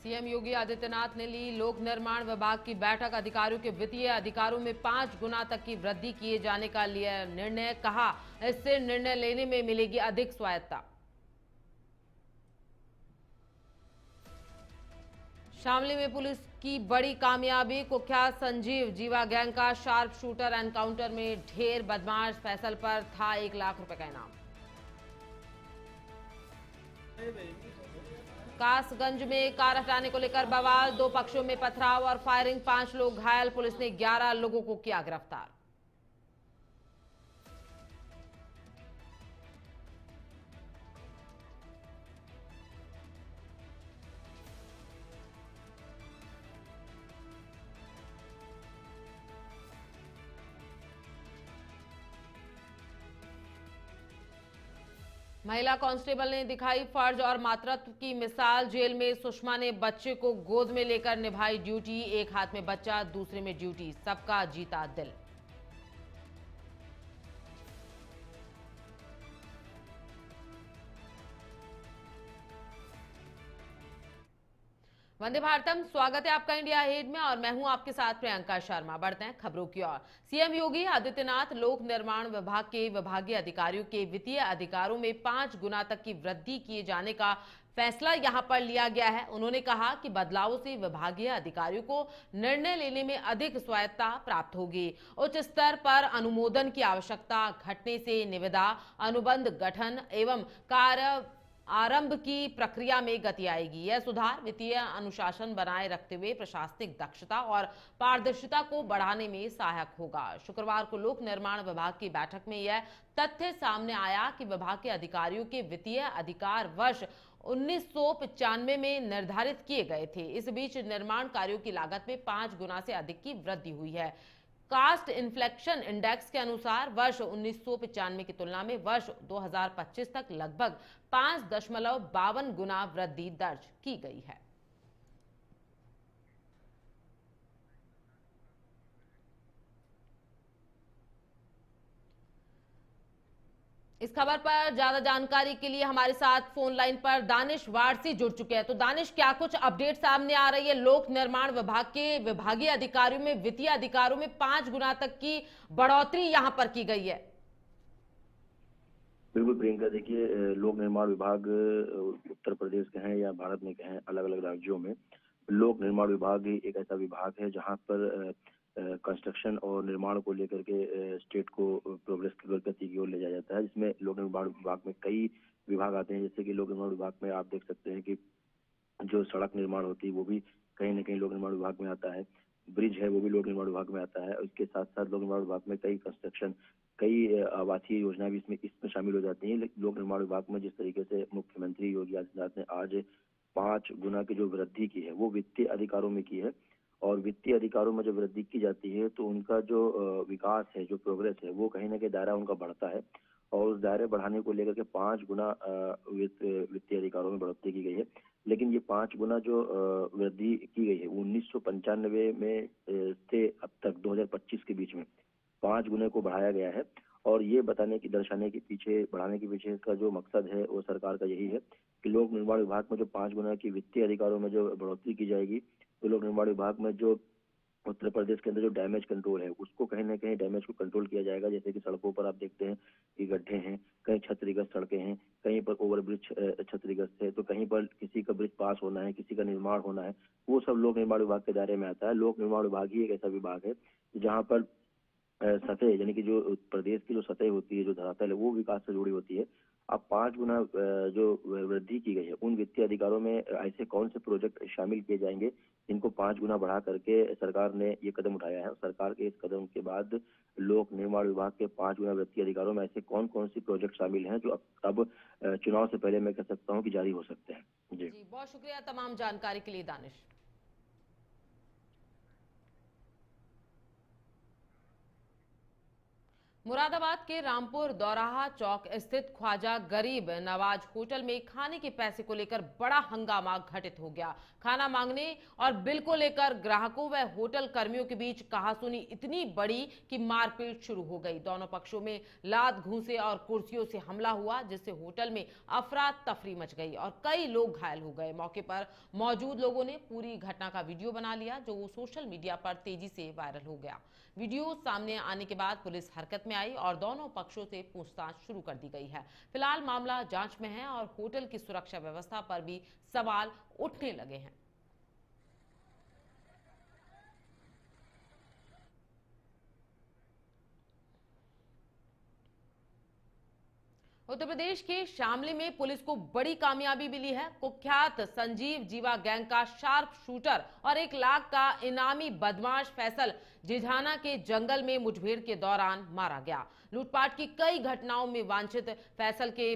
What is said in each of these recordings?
CM Yogi Adityanath ने ली लोक निर्माण विभाग की बैठक। अधिकारियों के वित्तीय अधिकारों में 5 गुना तक की वृद्धि किए जाने का लिया निर्णय। कहा, इससे निर्णय लेने में मिलेगी अधिक स्वायत्तता। शामली में पुलिस की बड़ी कामयाबी। कुख्यात संजीव जीवा गैंग का शार्प शूटर एनकाउंटर में ढेर। बदमाश फैसल पर था 1 लाख रुपए का इनाम। कासगंज में कार हटाने को लेकर बवाल। 2 पक्षों में पथराव और फायरिंग। 5 लोग घायल। पुलिस ने 11 लोगों को किया गिरफ्तार। महिला कांस्टेबल ने दिखाई फर्ज और मातृत्व की मिसाल। जेल में सुषमा ने बच्चे को गोद में लेकर निभाई ड्यूटी। एक हाथ में बच्चा, दूसरे में ड्यूटी, सबका जीता दिल। वंदे भारतम, स्वागत है आपका इंडिया हेड में और मैं हूं आपके साथ प्रियंका शर्मा। बढ़ते हैं खबरों की ओर। सीएम योगी आदित्यनाथ लोक निर्माण विभाग के विभागीय अधिकारियों के वित्तीय अधिकारों में 5 गुना तक की वृद्धि किए जाने का फैसला यहां पर लिया गया है। उन्होंने कहा कि बदलावों से विभागीय अधिकारियों को निर्णय लेने में अधिक स्वायत्तता प्राप्त होगी। उच्च स्तर पर अनुमोदन की आवश्यकता घटने से निविदा, अनुबंध गठन एवं कार्य आरंभ की प्रक्रिया में गति आएगी। यह सुधार वित्तीय अनुशासन बनाए रखते हुए प्रशासनिक दक्षता और पारदर्शिता को बढ़ाने में सहायक होगा। शुक्रवार को लोक निर्माण विभाग की बैठक में यह तथ्य सामने आया कि विभाग के अधिकारियों के वित्तीय अधिकार वर्ष 1995 में निर्धारित किए गए थे। इस बीच निर्माण कार्यों की लागत में 5 गुना से अधिक की वृद्धि हुई है। कास्ट इन्फ्लेक्शन इंडेक्स के अनुसार वर्ष 1995 की तुलना में वर्ष 2025 तक लगभग 5.52 गुना वृद्धि दर्ज की गई है। इस खबर पर ज्यादा जानकारी के लिए हमारे साथ फोन लाइन पर दानिश वारसी जुड़ चुके हैं। तो दानिश, क्या कुछ अपडेट सामने आ रही है? लोक निर्माण विभाग के विभागीय अधिकारियों में वित्तीय अधिकारों में 5 गुना तक की बढ़ोतरी यहां पर की गई है। बिल्कुल प्रियंका, देखिए, लोक निर्माण विभाग उत्तर प्रदेश के हैं या भारत में के हैं, अलग अलग राज्यों में लोक निर्माण विभाग एक ऐसा विभाग है जहां पर कंस्ट्रक्शन और निर्माण को लेकर के स्टेट को प्रोग्रेस की गति की ओर ले जाया जाता है, जिसमें लोक निर्माण विभाग में कई विभाग आते हैं। जैसे कि लोक निर्माण विभाग में आप देख सकते हैं कि जो सड़क निर्माण होती है वो भी कहीं ना कहीं लोक निर्माण विभाग में आता है। ब्रिज है वो भी लोक निर्माण विभाग में आता है। उसके साथ साथ लोक निर्माण विभाग में कई कंस्ट्रक्शन, कई आवासीय योजना भी इसमें शामिल हो जाती हैं। लोक निर्माण विभाग में जिस तरीके से मुख्यमंत्री योगी आदित्यनाथ ने आज 5 गुना की जो वृद्धि की है वो वित्तीय अधिकारों में की है। और वित्तीय अधिकारों में जब वृद्धि की जाती है तो उनका जो विकास है, जो प्रोग्रेस है, वो कहीं ना कहीं दायरा उनका बढ़ता है। और उस दायरे बढ़ाने को लेकर के 5 गुना वित्तीय अधिकारों में बढ़ोतरी की गई है। लेकिन ये 5 गुना जो वृद्धि की गई है 1995 में से अब तक 2025 के बीच में 5 गुने को बढ़ाया गया है। और ये दर्शाने के पीछे, बढ़ाने के पीछे का जो मकसद है वो सरकार का यही है कि लोक निर्माण विभाग में जो 5 गुना की वित्तीय अधिकारों में जो बढ़ोतरी की जाएगी, तो लोक निर्माण विभाग में जो उत्तर प्रदेश के अंदर जो डैमेज कंट्रोल है उसको कहीं ना कहीं डैमेज को कंट्रोल किया जाएगा। जैसे कि सड़कों पर आप देखते हैं कि गड्ढे हैं, कहीं क्षतिग्रस्त सड़कें हैं, कहीं पर ओवरब्रिज क्षतिग्रस्त है, तो कहीं पर किसी का ब्रिज पास होना है, किसी का निर्माण होना है, वो सब लोक निर्माण विभाग के दायरे में आता है। लोक निर्माण विभाग ही एक ऐसा विभाग है जहाँ पर सतह, यानी कि जो प्रदेश की जो सतह होती है, जो धरातल है, वो विकास से जुड़ी होती है। अब 5 गुना जो वृद्धि की गई है उन वित्तीय अधिकारों में ऐसे कौन से प्रोजेक्ट शामिल किए जाएंगे जिनको 5 गुना बढ़ा करके सरकार ने ये कदम उठाया है। सरकार के इस कदम के बाद लोक निर्माण विभाग के 5 गुना वित्तीय अधिकारों में ऐसे कौन कौन सी प्रोजेक्ट शामिल हैं जो अब चुनाव से पहले मैं कह सकता हूँ कि जारी हो सकते हैं। जी, बहुत शुक्रिया तमाम जानकारी के लिए दानिश। मुरादाबाद के रामपुर दौराहा चौक स्थित ख्वाजा गरीब नवाज होटल में खाने के पैसे को लेकर बड़ा हंगामा घटित हो गया। खाना मांगने और बिल को लेकर ग्राहकों व होटल कर्मियों के बीच कहासुनी इतनी बड़ी कि मारपीट शुरू हो गई। दोनों पक्षों में लात घूंसे और कुर्सियों से हमला हुआ, जिससे होटल में अफरा तफरी मच गई और कई लोग घायल हो गए। मौके पर मौजूद लोगों ने पूरी घटना का वीडियो बना लिया, जो सोशल मीडिया पर तेजी से वायरल हो गया। वीडियो सामने आने के बाद पुलिस हरकत में आई और दोनों पक्षों से पूछताछ शुरू कर दी गई है। फिलहाल मामला जांच में है और होटल की सुरक्षा व्यवस्था पर भी सवाल उठने लगे हैं। उत्तर प्रदेश के शामली में पुलिस को बड़ी कामयाबी मिली है। कुख्यात संजीव जीवा गैंग का शार्प शूटर और 1 लाख का इनामी बदमाश फैसल जिझाना के जंगल में मुठभेड़ के दौरान मारा गया। लूटपाट की कई घटनाओं में वांछित फैसल के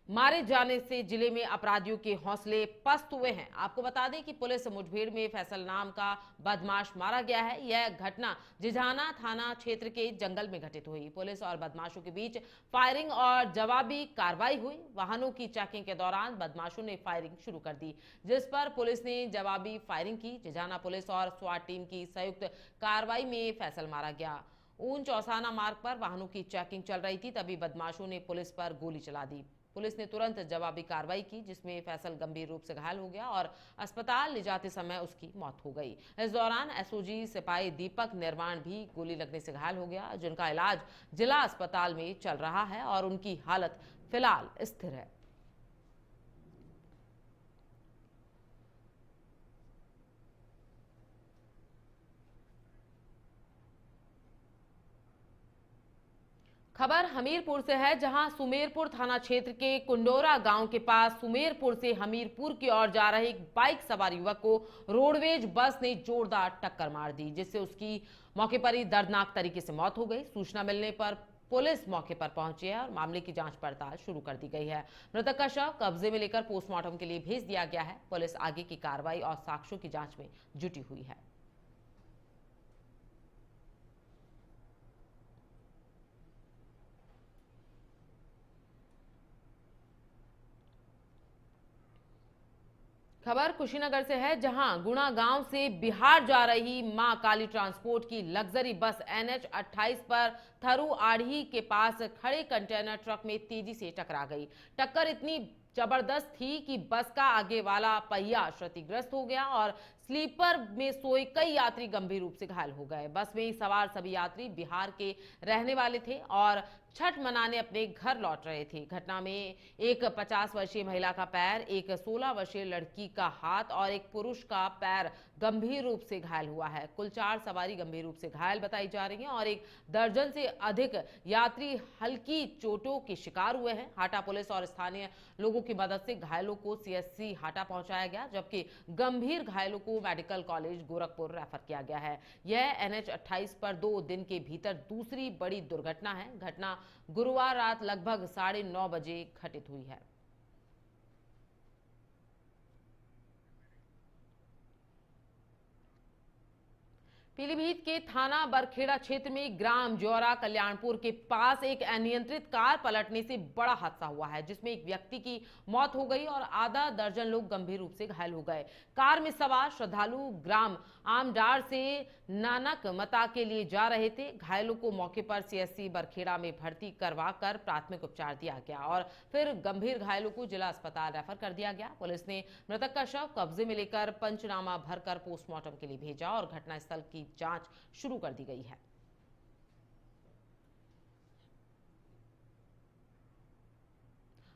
मारे जाने से जिले में अपराधियों के हौसले पस्त हुए हैं। आपको बता दें कि पुलिस मुठभेड़ में फैसल नाम का बदमाश मारा गया है। यह घटना जिझाना थाना क्षेत्र के जंगल में घटित हुई। पुलिस और बदमाशों के बीच फायरिंग और जवाबी कार्रवाई हुई। वाहनों की चेकिंग के दौरान बदमाशों ने फायरिंग शुरू कर दी, जिस पर पुलिस ने जवाबी फायरिंग की। जिझाना पुलिस और स्वाट टीम की संयुक्त कार्रवाई में फैसल मारा गया। ऊन चौसाना मार्ग पर वाहनों की चेकिंग चल रही थी, तभी बदमाशों ने पुलिस पर गोली चला दी। पुलिस ने तुरंत जवाबी कार्रवाई की, जिसमें फैसल गंभीर रूप से घायल हो गया और अस्पताल ले जाते समय उसकी मौत हो गई। इस दौरान एसओजी सिपाही दीपक निर्माण भी गोली लगने से घायल हो गया, जिनका इलाज जिला अस्पताल में चल रहा है और उनकी हालत फिलहाल स्थिर है। खबर हमीरपुर से है, जहां सुमेरपुर थाना क्षेत्र के कुंडोरा गांव के पास सुमेरपुर से हमीरपुर की ओर जा रहे एक बाइक सवार युवक को रोडवेज बस ने जोरदार टक्कर मार दी, जिससे उसकी मौके पर ही दर्दनाक तरीके से मौत हो गई। सूचना मिलने पर पुलिस मौके पर पहुंची है और मामले की जांच पड़ताल शुरू कर दी गई है। मृतक का शव कब्जे में लेकर पोस्टमार्टम के लिए भेज दिया गया है। पुलिस आगे की कार्रवाई और साक्ष्यों की जांच में जुटी हुई है। खबर कुशीनगर से है, जहां गुणा गांव से बिहार जा रही मां काली ट्रांसपोर्ट की लग्जरी बस NH 28 पर थरू आढ़ी के पास खड़े कंटेनर ट्रक में तेजी से टकरा गई। टक्कर इतनी जबरदस्त थी कि बस का आगे वाला पहिया क्षतिग्रस्त हो गया और स्लीपर में सोए कई यात्री गंभीर रूप से घायल हो गए। बस में सवार सभी यात्री बिहार के रहने वाले थे और छठ मनाने अपने घर लौट रहे थे। घटना में एक 50 वर्षीय महिला का पैर, एक 16 वर्षीय लड़की का हाथ और एक पुरुष का पैर गंभीर रूप से घायल हुआ है। कुल 4 सवारी गंभीर रूप से घायल बताई जा रही हैं और एक दर्जन से अधिक यात्री हल्की चोटों के शिकार हुए हैं। हाटा पुलिस और स्थानीय लोगों की मदद से घायलों को CSC हाटा पहुंचाया गया, जबकि गंभीर घायलों को मेडिकल कॉलेज गोरखपुर रेफर किया गया है। यह NH 28 पर 2 दिन के भीतर दूसरी बड़ी दुर्घटना है। घटना गुरुवार रात लगभग 9:30 बजे घटित हुई है। पीलीभीत के थाना बरखेड़ा क्षेत्र में ग्राम ज्योरा कल्याणपुर के पास एक अनियंत्रित कार पलटने से बड़ा हादसा हुआ है, जिसमें एक व्यक्ति की मौत हो गई और आधा दर्जन लोग गंभीर रूप से घायल हो गए। कार में सवार श्रद्धालु ग्राम आमडार से नानक मता के लिए जा रहे थे। घायलों को मौके पर CSC बरखेड़ा में भर्ती करवा कर प्राथमिक उपचार दिया गया और फिर गंभीर घायलों को जिला अस्पताल रेफर कर दिया गया। पुलिस ने मृतक का शव कब्जे में लेकर पंचनामा भरकर पोस्टमार्टम के लिए भेजा और घटनास्थल की जांच शुरू कर दी गई है।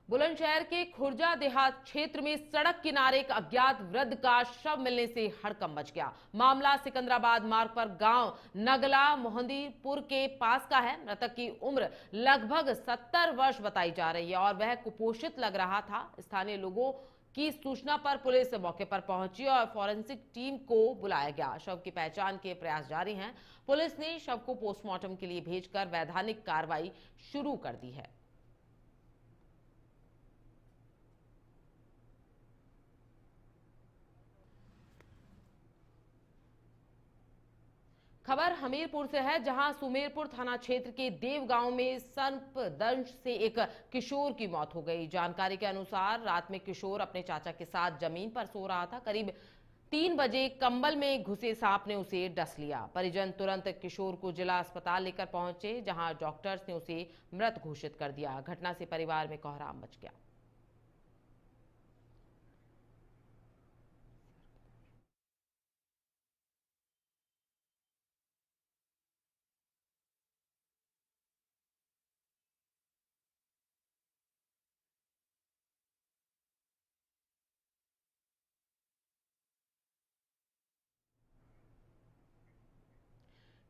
बुलंदशहर के खुर्जा देहात क्षेत्र में सड़क किनारे एक अज्ञात वृद्ध का शव मिलने से हड़कंप मच गया। मामला सिकंदराबाद मार्ग पर गांव नगला मोहंदीपुर के पास का है। मृतक की उम्र लगभग 70 वर्ष बताई जा रही है और वह कुपोषित लग रहा था। स्थानीय लोगों की सूचना पर पुलिस मौके पर पहुंची और फॉरेंसिक टीम को बुलाया गया। शव की पहचान के प्रयास जारी हैं। पुलिस ने शव को पोस्टमार्टम के लिए भेजकर वैधानिक कार्रवाई शुरू कर दी है। खबर हमीरपुर से है, जहां सुमेरपुर थाना क्षेत्र के देव गांव में सर्पदंश से एक किशोर की मौत हो गई। जानकारी के अनुसार रात में किशोर अपने चाचा के साथ जमीन पर सो रहा था। करीब 3 बजे कंबल में घुसे सांप ने उसे डस लिया। परिजन तुरंत किशोर को जिला अस्पताल लेकर पहुंचे, जहां डॉक्टर्स ने उसे मृत घोषित कर दिया। घटना से परिवार में कोहराम मच गया।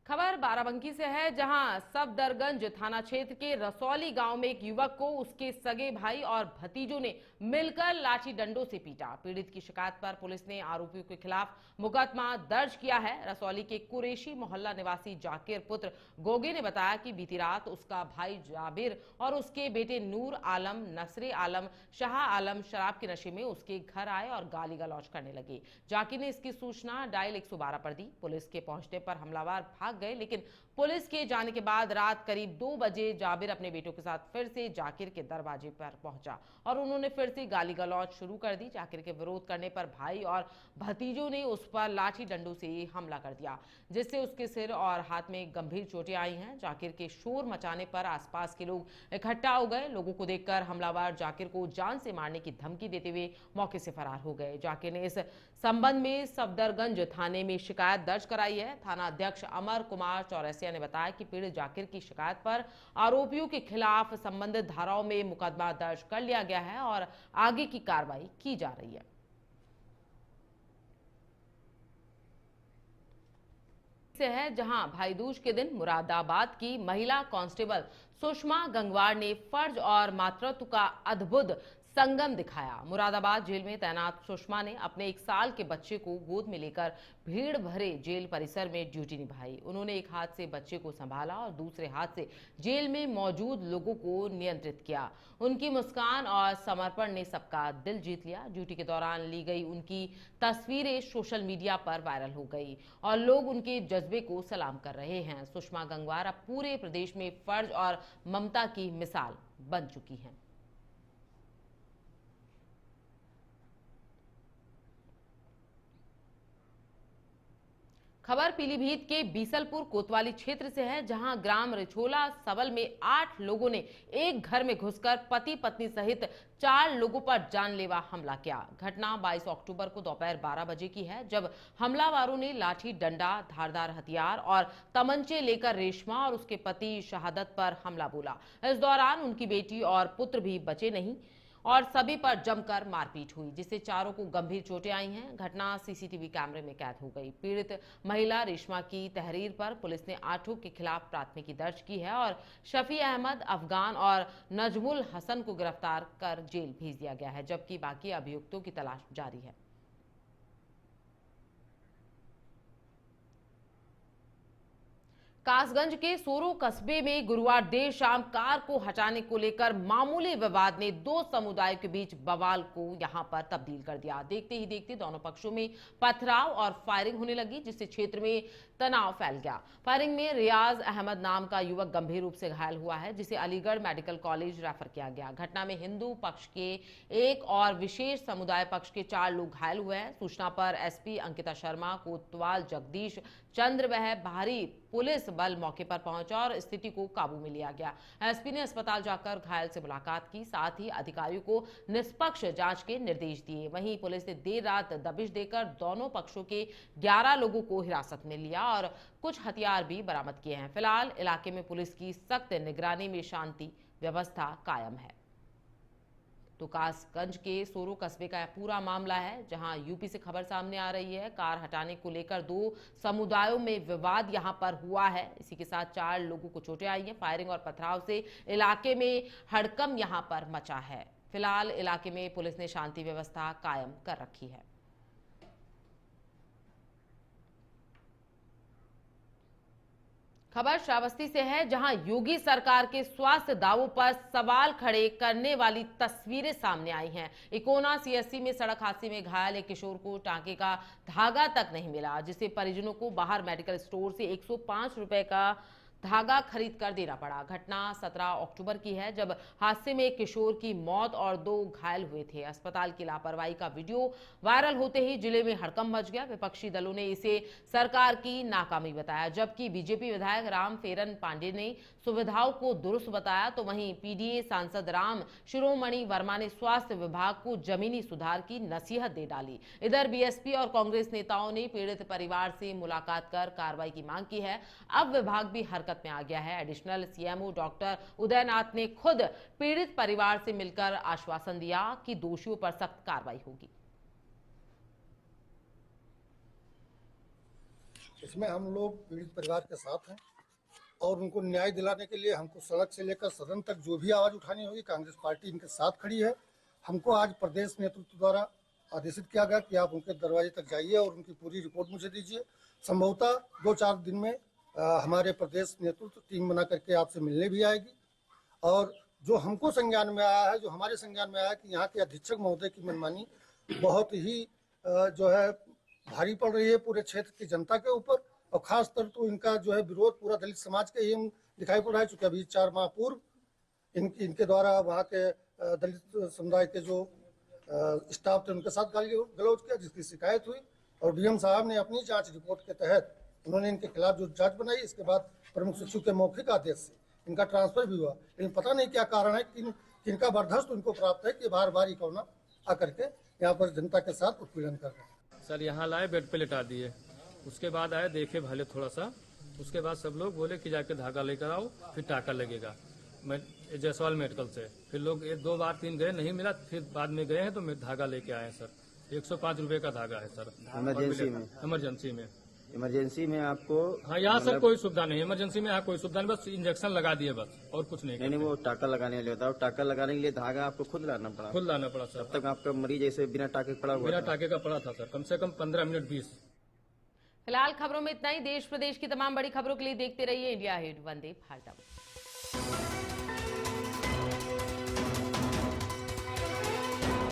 खबर बाराबंकी से है, जहां सफदरगंज थाना क्षेत्र के रसौली गांव में एक युवक को उसके सगे भाई और भतीजों ने मिलकर लाठी डंडों से पीटा। पीड़ित की शिकायत पर पुलिस ने आरोपियों के खिलाफ मुकदमा दर्ज किया है। रसौली के कुरैशी मोहल्ला निवासी जाकिर पुत्र गोगे ने बताया कि बीती रात उसका भाई जाबिर और उसके बेटे नूर आलम, नसरे आलम, शाह आलम शराब के नशे में उसके घर आए और गाली गलौज करने लगे। जाकिर ने इसकी सूचना डायल 112 पर दी। पुलिस के पहुंचने पर हमलावर भाग गए, लेकिन पुलिस के जाने के बाद रात करीब 2 बजे जाबिर अपने बेटों के साथ फिर से जाकिर के दरवाजे पर पहुंचा और उन्होंने फिर से गाली गलौज शुरू कर दी। जाकिर के विरोध करने पर भाई और भतीजों ने उस पर लाठी डंडों से हमला कर दिया, जिससे उसके सिर और हाथ में गंभीर चोटें आई हैं। जाकिर के शोर मचाने पर आसपास के लोग इकट्ठा हो गए। लोगों को देखकर हमलावर जाकिर को जान से मारने की धमकी देते हुए मौके से फरार हो गए। जाकिर ने इस संबंध में सफदरगंज थाने में शिकायत दर्ज कराई है। थाना अध्यक्ष अमर कुमार चौरसिया ने बताया कि पीड़ित जाकिर की शिकायत पर आरोपियों के खिलाफ संबंधित धाराओं में मुकदमा दर्ज कर लिया गया है और आगे की कार्रवाई की जा रही है। से है, जहां भाईदूज के दिन मुरादाबाद की महिला कांस्टेबल सुषमा गंगवार ने फर्ज और मातृत्व का अद्भुत संगम दिखाया। मुरादाबाद जेल में तैनात सुषमा ने अपने 1 साल के बच्चे को गोद में लेकर भीड़ भरे जेल परिसर में ड्यूटी निभाई। उन्होंने एक हाथ से बच्चे को संभाला और दूसरे हाथ से जेल में मौजूद लोगों को नियंत्रित किया। उनकी मुस्कान और समर्पण ने सबका दिल जीत लिया। ड्यूटी के दौरान ली गई उनकी तस्वीरें सोशल मीडिया पर वायरल हो गई और लोग उनके जज्बे को सलाम कर रहे हैं। सुषमा गंगवार अब पूरे प्रदेश में फर्ज और ममता की मिसाल बन चुकी हैं। खबर पीलीभीत के बीसलपुर कोतवाली क्षेत्र से है, जहां ग्राम रिछोला सबल में 8 लोगों ने एक घर में घुसकर पति पत्नी सहित 4 लोगों पर जानलेवा हमला किया। घटना 22 अक्टूबर को दोपहर 12 बजे की है, जब हमलावरों ने लाठी डंडा, धारदार हथियार और तमंचे लेकर रेशमा और उसके पति शहादत पर हमला बोला। इस दौरान उनकी बेटी और पुत्र भी बचे नहीं और सभी पर जमकर मारपीट हुई, जिससे चारों को गंभीर चोटें आई हैं। घटना सीसीटीवी कैमरे में कैद हो गई। पीड़ित महिला रेशमा की तहरीर पर पुलिस ने 8 के खिलाफ प्राथमिकी दर्ज की है और शफी अहमद, अफगान और नजमुल हसन को गिरफ्तार कर जेल भेज दिया गया है, जबकि बाकी अभियुक्तों की तलाश जारी है। कासगंज के सोरो कस्बे में गुरुवार देर शाम कार को हटाने को लेकर मामूली विवाद ने 2 समुदायों के बीच बवाल को यहां पर तब्दील कर दिया। देखते ही देखते दोनों पक्षों में पथराव और फायरिंग होने लगी, जिससे क्षेत्र में तनाव फैल गया। फायरिंग में रियाज अहमद नाम का युवक गंभीर रूप से घायल हुआ है, जिसे अलीगढ़ मेडिकल कॉलेज रेफर किया गया। घटना में हिंदू पक्ष के 1 और विशेष समुदाय पक्ष के 4 लोग घायल हुए हैं। सूचना पर एसपी अंकिता शर्मा, कोतवाल जगदीश चंद्र वह भारी पुलिस बल मौके पर पहुंचा और स्थिति को काबू में लिया गया। एसपी ने अस्पताल जाकर घायल से मुलाकात की, साथ ही अधिकारियों को निष्पक्ष जांच के निर्देश दिए। वहीं पुलिस ने देर रात दबिश देकर दोनों पक्षों के 11 लोगों को हिरासत में लिया और कुछ हथियार भी बरामद किए हैं। फिलहाल इलाके में पुलिस की सख्त निगरानी में शांति व्यवस्था कायम है। तो कासगंज के सोरो कस्बे का पूरा मामला है, जहां यूपी से खबर सामने आ रही है। कार हटाने को लेकर 2 समुदायों में विवाद यहां पर हुआ है। इसी के साथ 4 लोगों को चोटें आई हैं। फायरिंग और पथराव से इलाके में हड़कंप यहां पर मचा है। फिलहाल इलाके में पुलिस ने शांति व्यवस्था कायम कर रखी है। खबर श्रावस्ती से है, जहां योगी सरकार के स्वास्थ्य दावों पर सवाल खड़े करने वाली तस्वीरें सामने आई हैं। इकोना सीएससी में सड़क हादसे में घायल एक किशोर को टांके का धागा तक नहीं मिला, जिसे परिजनों को बाहर मेडिकल स्टोर से 105 रुपए का धागा खरीद कर देना पड़ा। घटना 17 अक्टूबर की है, जब हादसे में एक किशोर की मौत और 2 घायल हुए थे। अस्पताल की लापरवाही का वीडियो वायरल होते ही जिले में हड़कंप मच गया। विपक्षी दलों ने इसे सरकार की नाकामी बताया, जबकि बीजेपी विधायक राम फेरन पांडे ने सुविधाओं को दुरुस्त बताया, तो वहीं पीडीए सांसद राम शिरोमणि वर्मा ने स्वास्थ्य विभाग को जमीनी सुधार की नसीहत दे डाली। इधर बीएसपी और कांग्रेस नेताओं ने पीड़ित परिवार से मुलाकात कर कार्रवाई की मांग की है। अब विभाग भी हरकत में आ गया है। एडिशनल सीएमओ डॉक्टर उदयनाथ ने खुद पीड़ित परिवार से मिलकर आश्वासन दिया कि दोषियों पर सख्त कार्रवाई होगी। इसमें हम लोग पीड़ित परिवार के साथ हैं और उनको न्याय दिलाने के लिए हमको सड़क से लेकर सदन तक जो भी आवाज उठानी होगी, कांग्रेस पार्टी इनके साथ खड़ी है। हमको आज प्रदेश नेतृत्व द्वारा आदेशित किया गया कि आप उनके दरवाजे तक जाइए और उनकी पूरी रिपोर्ट मुझे दीजिए। संभवतः 2-4 दिन में हमारे प्रदेश नेतृत्व टीम बना करके आपसे मिलने भी आएगी। और जो हमको संज्ञान में आया है, जो हमारे संज्ञान में आया है कि यहाँ के अधीक्षक महोदय की मनमानी बहुत ही जो है भारी पड़ रही है पूरे क्षेत्र की जनता के ऊपर, और खास तौर तो इनका जो है विरोध पूरा दलित समाज के ही दिखाई पड़ रहा है। चूंकि अभी 4 माह पूर्व इनके द्वारा वहाँ के दलित समुदाय के जो स्टाफ थे उनके साथ गाली गलौज किया, जिसकी शिकायत हुई और डीएम साहब ने अपनी जांच रिपोर्ट के तहत उन्होंने इनके खिलाफ जो जांच बनाई, इसके बाद प्रमुख सचिव के मौखिक आदेश से इनका ट्रांसफर भी हुआ। लेकिन पता नहीं क्या कारण है कि इनका बर्दाश्त उनको प्राप्त है कि बार बार इकोना आकर के यहाँ पर जनता के साथ उत्पीड़न कर रहे हैं। सर यहाँ लाए, बेड पे लिटा दिए, उसके बाद आए, देखे भले थोड़ा सा, उसके बाद सब लोग बोले कि जाके धागा लेकर आओ, फिर टाका लगेगा। मैं जयसवाल मेडिकल से फिर लोग 2 बार 3 गए, नहीं मिला, फिर बाद में गए हैं तो धागा लेके आए सर। 105 रुपए का धागा है सर। इमरजेंसी में आपको? हाँ, यहाँ सर कोई सुविधा नहीं, इमरजेंसी में यहाँ कोई सुविधा नहीं, बस इंजेक्शन लगा दिए बस, और कुछ नहीं। नहीं, वो टाका लगाने के लिए होता है, टाका लगाने के लिए धागा आपको खुद लाना पड़ा? खुद लाना पड़ा सर। अब तक आपका मरीज ऐसे बिना टाके पड़ा हुआ? बिना टाके का पड़ा था सर, कम से कम 15 मिनट 20। फिलहाल खबरों में इतना ही। देश प्रदेश की तमाम बड़ी खबरों के लिए देखते रहिए इंडिया हिट। वंदे भारतम।